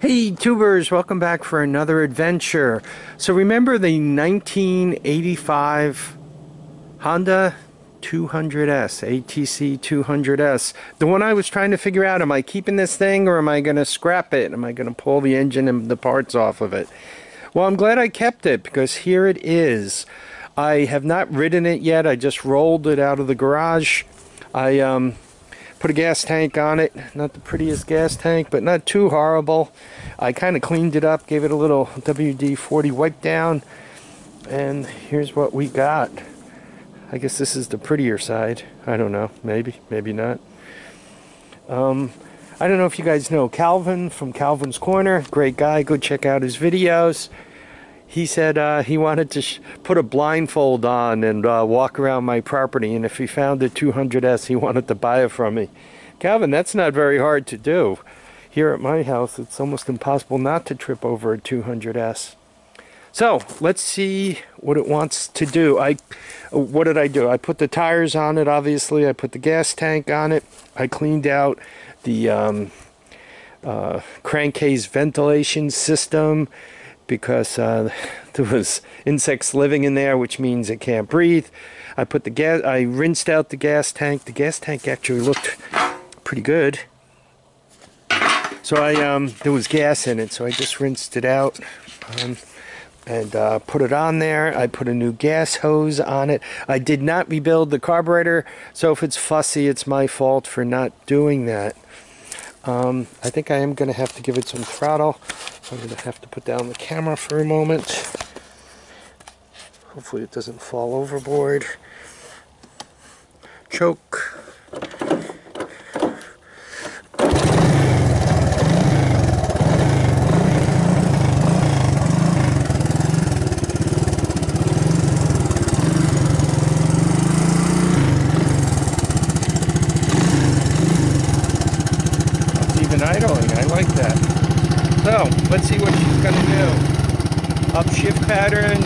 Hey tubers, welcome back for another adventure. So remember the 1985 Honda 200S, ATC 200S, the one I was trying to figure out, am I keeping this thing or am I going to scrap it? Am I going to pull the engine and the parts off of it? Well, I'm glad I kept it because here it is. I have not ridden it yet. I just rolled it out of the garage. I put a gas tank on it. Not the prettiest gas tank, but not too horrible. I kind of cleaned it up, gave it a little WD-40 wipe down, and here's what we got. I guess this is the prettier side. I don't know. Maybe not. I don't know if you guys know Calvin from Calvin's Corner. Great guy. Go check out his videos. He said he wanted to put a blindfold on and walk around my property, and if he found a 200S, he wanted to buy it from me. Calvin, that's not very hard to do. Here at my house, it's almost impossible not to trip over a 200S. So, let's see what it wants to do. What did I do? I put the tires on it, obviously. I put the gas tank on it. I cleaned out the crankcase ventilation system, because there was insects living in there, which means it can't breathe. I put the gas. I rinsed out the gas tank. The gas tank actually looked pretty good. So there was gas in it, so I just rinsed it out and put it on there. I put a new gas hose on it. I did not rebuild the carburetor, so if it's fussy, it's my fault for not doing that. I think I am going to have to give it some throttle. I'm going to have to put down the camera for a moment. Hopefully it doesn't fall overboard. Choke. Idling, I like that. So, let's see what she's going to do. Upshift pattern.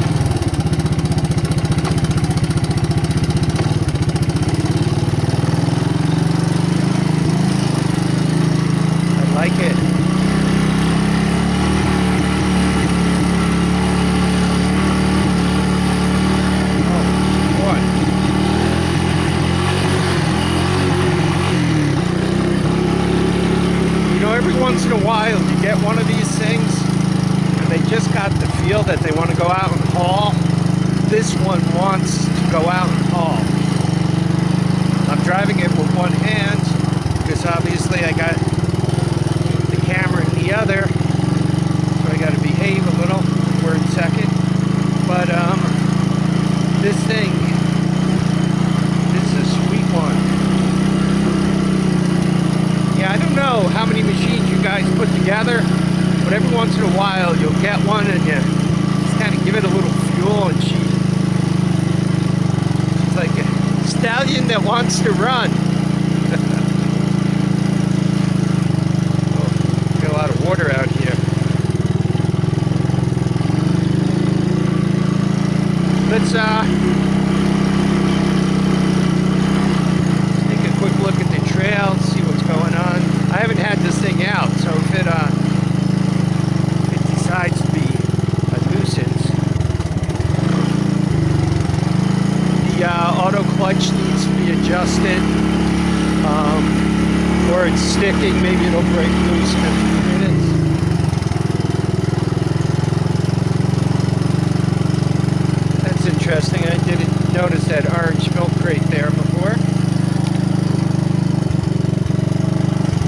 I like it. Oh, boy. Every once in a while you get one of these things and they just got the feel that they want to go out and haul. This one wants to go out and haul. I'm driving it with one hand because obviously I got the camera in the other, so I got to behave a little for a second. But this thing, this is a sweet one. Yeah, I don't know how many machines you guys put together, but every once in a while you'll get one and you just kind of give it a little fuel and she's like a stallion that wants to run. Oh, got a lot of water out here. Let's take a quick look at the trail, see what's going on. I haven't had this thing out, so if it decides to be a nuisance. The auto clutch needs to be adjusted, or it's sticking. Maybe it'll break loose in a few minutes. That's interesting. I didn't notice that orange milk crate there before.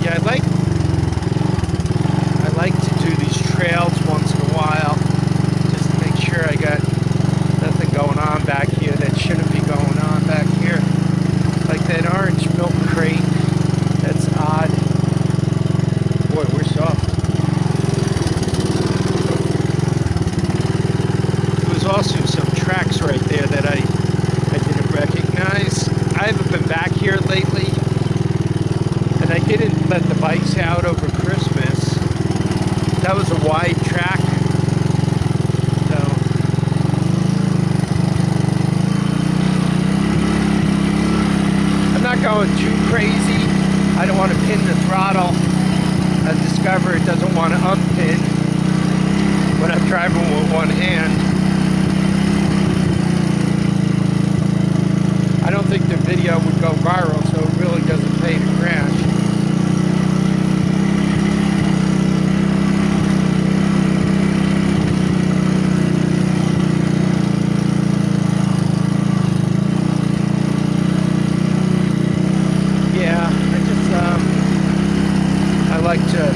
Yeah, I like to do these trails once in a while, just to make sure I got nothing going on back here that shouldn't be going on back here. Like that orange milk crate, that's odd. Boy, we're soft. There was also some tracks right there that I didn't recognize. I haven't been back here lately. And I didn't let the bikes out over Christmas. That was a wide track. So I'm not going too crazy. I don't want to pin the throttle. I discover it doesn't want to unpin. driving with one hand. I don't think the video would go viral, so it really doesn't pay to crash. Yeah, I like to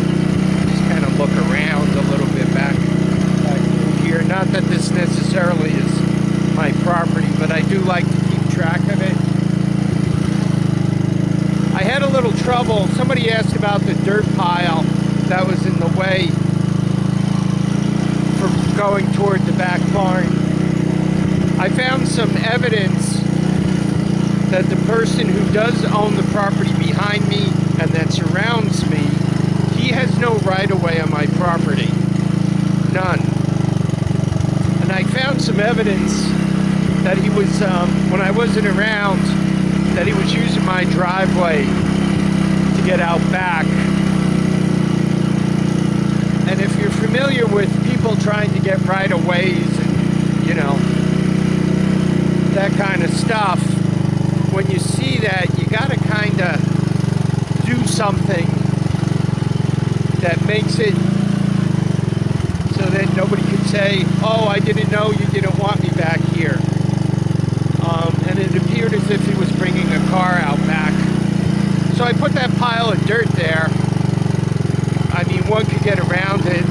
just kind of look around a little bit back through here. Not that this necessarily is my property, but I do like to keep track of it. I had a little trouble. Somebody asked about the dirt pile that was in the way for going toward the back barn. I found some evidence that the person who does own the property behind me and that surrounds me, he has no right-of-way on my property. None. And I found some evidence that he was, when I wasn't around, that he was using my driveway to get out back. And if you're familiar with people trying to get right-of-ways and, you know, that kind of stuff, when you see that, you gotta kind of do something that makes it so that nobody could say, oh, I didn't know you didn't want me back here. And it appeared as if he was bringing a car out back. So I put that pile of dirt there. I mean, one could get around it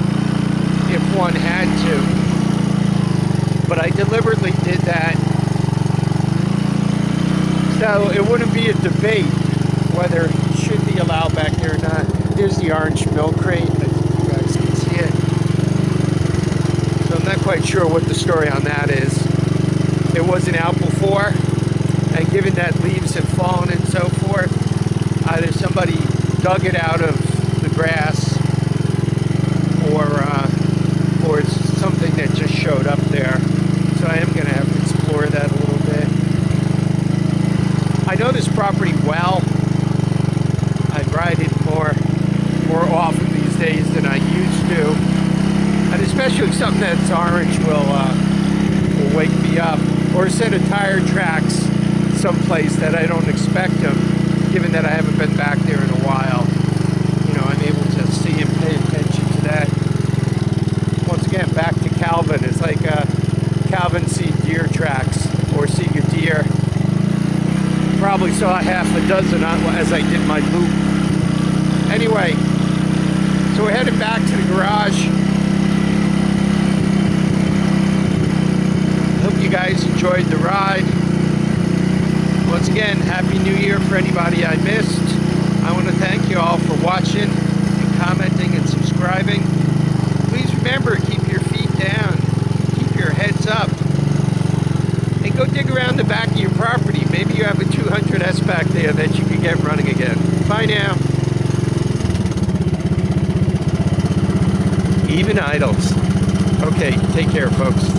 if one had to. But I deliberately did that. So it wouldn't be a debate whether it should be allowed back there or not. Here's the orange milk crate. I think you guys can see it. So I'm not quite sure what the story on that is. It wasn't out before, and given that leaves have fallen and so forth, either somebody dug it out of the grass, or it's something that just showed up there. So I am going to have to explore that a little bit. I know this property well. I ride it more often these days than I used to, and especially something that's orange will wake me up, or a set of tire tracks someplace that I don't expect them, given that I haven't been back there in a while. You know, I'm able to see and pay attention to that. Once again, back to Calvin. It's like Calvin see deer tracks, or seeing a deer. Probably saw half a dozen as I did my loop. Anyway, so we're headed back to the garage. Hope you guys enjoyed the ride. Once again, Happy New Year for anybody I missed. I want to thank you all for watching and commenting and subscribing. Please remember, keep your feet down, keep your heads up, and go dig around the back of your property. Maybe you have a 200S back there that you can get running again. Bye now. Even idles. Okay, take care, folks.